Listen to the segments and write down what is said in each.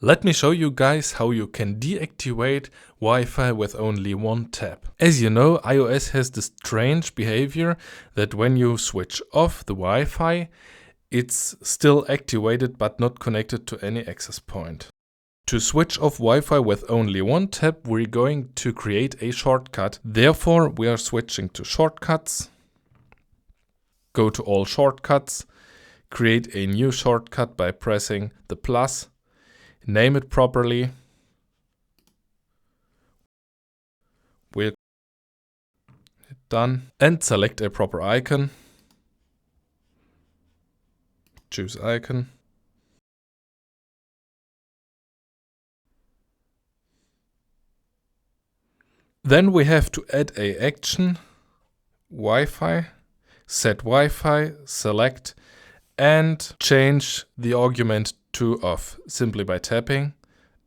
Let me show you guys how you can deactivate Wi-Fi with only one tap. As you know, iOS has this strange behavior that when you switch off the Wi-Fi, it's still activated but not connected to any access point. To switch off Wi-Fi with only one tap, we're going to create a shortcut. Therefore, we are switching to shortcuts. Go to all shortcuts. Create a new shortcut by pressing the plus. Name it properly. We'll hit done and select a proper icon. Choose icon. Then we have to add a action, Wi-Fi, set Wi-Fi, select, and change the argument to off simply by tapping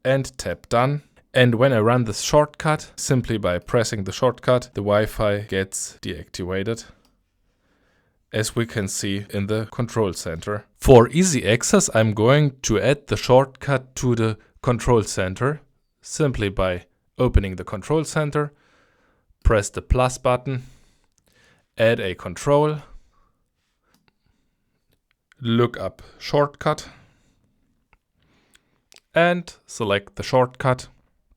and tap done. And when I run this shortcut, simply by pressing the shortcut, the Wi-Fi gets deactivated, as we can see in the control center. For easy access, I'm going to add the shortcut to the control center simply by opening the control center, press the plus button, add a control, look up shortcut, and select the shortcut.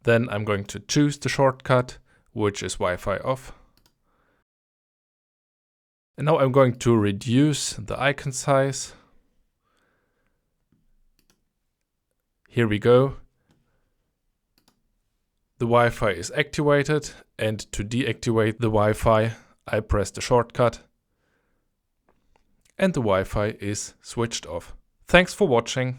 Then I'm going to choose the shortcut, which is Wi-Fi off. And now I'm going to reduce the icon size. Here we go. The Wi-Fi is activated, and to deactivate the Wi-Fi, I press the shortcut, and the Wi-Fi is switched off. Thanks for watching.